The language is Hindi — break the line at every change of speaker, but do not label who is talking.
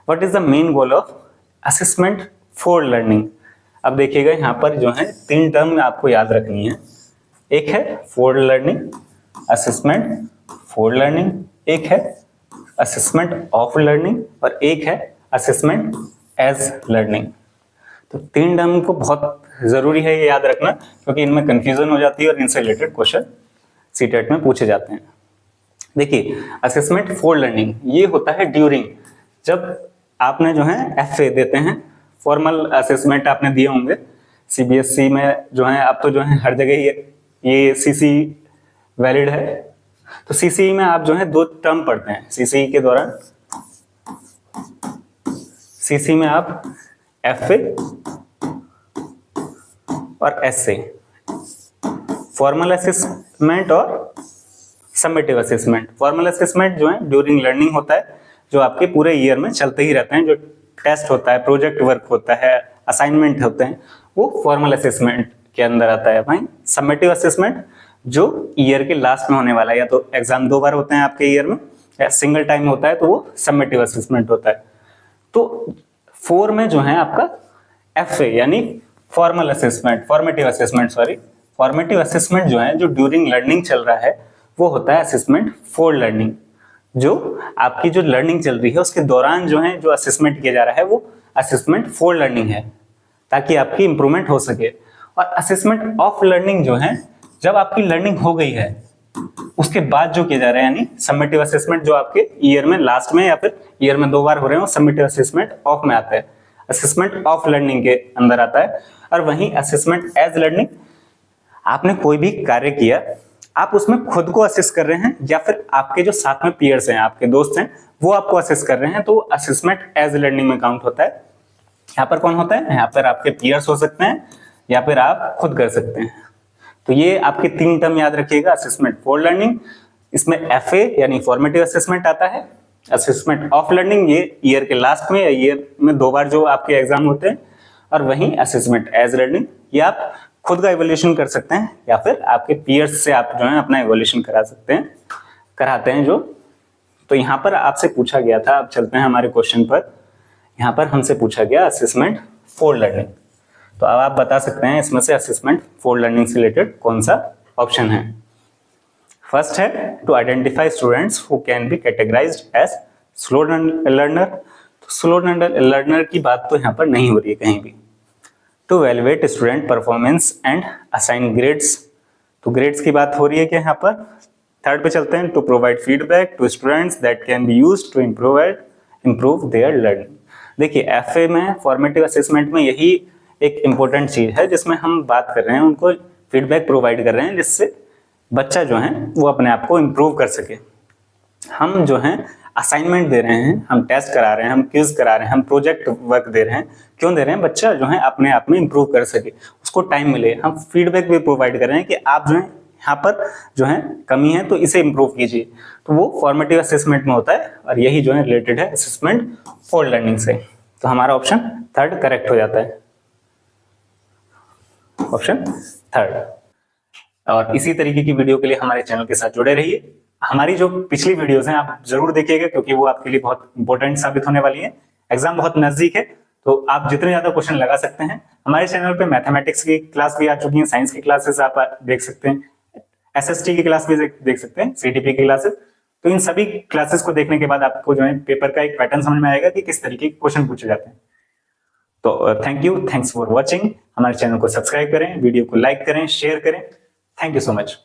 What is the main goal of assessment for learning. अब देखिएगा यहाँ पर जो है 3 टर्म आपको याद रखनी है। एक है for learning, assessment for learning, एक है असेसमेंट ऑफ लर्निंग और एक है असेसमेंट एज लर्निंग। तो 3 टर्म को बहुत जरूरी है ये याद रखना, क्योंकि इनमें कंफ्यूजन हो जाती है और इनसे रिलेटेड क्वेश्चन सीटेट में पूछे जाते हैं। देखिए असेसमेंट फॉर लर्निंग ये होता है ड्यूरिंग, जब आपने जो है एफए देते हैं, फॉर्मल असेसमेंट आपने दिए होंगे सीबीएसई में, जो है अब तो जो है हर जगह ये सीसी वैलिड है। तो सीसी में आप जो है 2 टर्म पढ़ते हैं सीसी के दौरान। सीसी में आप एफए और एसए, फॉर्मल असेसमेंट और समेटिव असेसमेंट। फॉर्मल असेसमेंट जो है ड्यूरिंग लर्निंग होता है, जो आपके पूरे ईयर में चलते ही रहते हैं, जो टेस्ट होता है, प्रोजेक्ट वर्क होता है, असाइनमेंट होते हैं, वो फॉर्मल असेसमेंट के अंदर आता है। भाई समेटिव असेसमेंट जो ईयर के लास्ट में होने वाला है, या तो एग्जाम 2 बार होते हैं आपके ईयर में या सिंगल टाइम होता है, तो वो समेटिव असेसमेंट होता है। तो 4 में जो है आपका एफए यानी formal assessment, formative assessment formative assessment जो है जो ड्यूरिंग लर्निंग चल रहा है, वो होता है असेसमेंट फॉर लर्निंग। जो आपकी जो लर्निंग चल रही है उसके दौरान जो है जो असेसमेंट किया जा रहा है वो असेसमेंट फॉर लर्निंग है, ताकि आपकी इंप्रूवमेंट हो सके। और असेसमेंट ऑफ लर्निंग जो है जब आपकी लर्निंग हो गई है उसके बाद जो किया जा रहा है, यानी समेटिव असेसमेंट जो आपके ईयर में लास्ट में या फिर ईयर में 2 बार हो रहे हो, समेटिव असेसमेंट ऑफ में आता है, असेसमेंट ऑफ लर्निंग के अंदर आता है। और वहीं असेसमेंट एज लर्निंग, आपने कोई भी कार्य किया, आप उसमें खुद को असेस कर रहे हैं या फिर आपके जो साथ में पीयर्स हैं, आपके दोस्त हैं, वो आपको असेस कर रहे हैं, तो असेसमेंट एज लर्निंग में काउंट होता है। यहाँ पर कौन होता है? यहाँ पर आपके पीयर्स हो सकते हैं या फिर आप खुद कर सकते हैं। तो ये आपके 3 टर्म याद रखिएगा, असेसमेंट फॉर लर्निंग, इसमें एफए यानी फॉर्मेटिव असेसमेंट आता है, असेसमेंट ऑफ लर्निंग ये ईयर के लास्ट में या ईयर में 2 बार जो आपके एग्जाम होते हैं, और वहीं असेसमेंट एज लर्निंग ये आप खुद का इवोल्यूशन कर सकते हैं या फिर आपके पीयर्स से आप जो है अपना इवोल्यूशन कराते हैं जो। तो यहाँ पर आपसे पूछा गया था, अब चलते हैं हमारे क्वेश्चन पर। यहाँ पर हमसे पूछा गया असेसमेंट फॉर लर्निंग, तो अब आप बता सकते हैं इसमें से असेसमेंट फॉर लर्निंग से रिलेटेड कौन सा ऑप्शन है। फर्स्ट है to identify students who can be categorised as slow learner. तो स्लो लर्नर की बात तो यहाँ पर नहीं हो रही है कहीं भी। To evaluate student performance and assign grades, तो ग्रेड्स की बात हो रही है कि यहाँ पर। थर्ड पे चलते हैं, to provide feedback to students that can be used to improve their learning. देखिए एफए में फॉर्मेटिव असेसमेंट में यही एक इंपॉर्टेंट चीज है जिसमें हम बात कर रहे हैं, उनको फीडबैक प्रोवाइड कर रहे हैं जिससे बच्चा जो है वो अपने आप को इम्प्रूव कर सके। हम जो है असाइनमेंट दे रहे हैं, हम टेस्ट करा रहे हैं, हम क्विज करा रहे हैं, हम प्रोजेक्ट वर्क दे रहे हैं, क्यों दे रहे हैं? बच्चा जो है अपने आप में इम्प्रूव कर सके, उसको टाइम मिले। हम फीडबैक भी प्रोवाइड कर रहे हैं कि आप जो है यहाँ पर जो है कमी है तो इसे इम्प्रूव कीजिए, तो वो फॉर्मेटिव असेसमेंट में होता है और यही जो है रिलेटेड है असेसमेंट फॉर लर्निंग से। तो हमारा ऑप्शन 3 करेक्ट हो जाता है, ऑप्शन 3। और इसी तरीके की वीडियो के लिए हमारे चैनल के साथ जुड़े रहिए। हमारी जो पिछली वीडियोस हैं आप जरूर देखिएगा, क्योंकि वो आपके लिए बहुत इंपॉर्टेंट साबित होने वाली है। एग्जाम बहुत नजदीक है, तो आप जितने ज्यादा क्वेश्चन लगा सकते हैं। हमारे चैनल पे मैथमेटिक्स की क्लास भी आ चुकी है, साइंस की क्लासेस आप देख सकते हैं, एसएसटी की क्लास भी देख सकते हैं, सीटीपी की क्लासेस। तो इन सभी क्लासेस को देखने के बाद आपको जो है पेपर का एक पैटर्न समझ में आएगा कि किस तरीके के क्वेश्चन पूछे जाते हैं। तो थैंक्स फॉर वॉचिंग। हमारे चैनल को सब्सक्राइब करें, वीडियो को लाइक करें, शेयर करें। Thank you so much.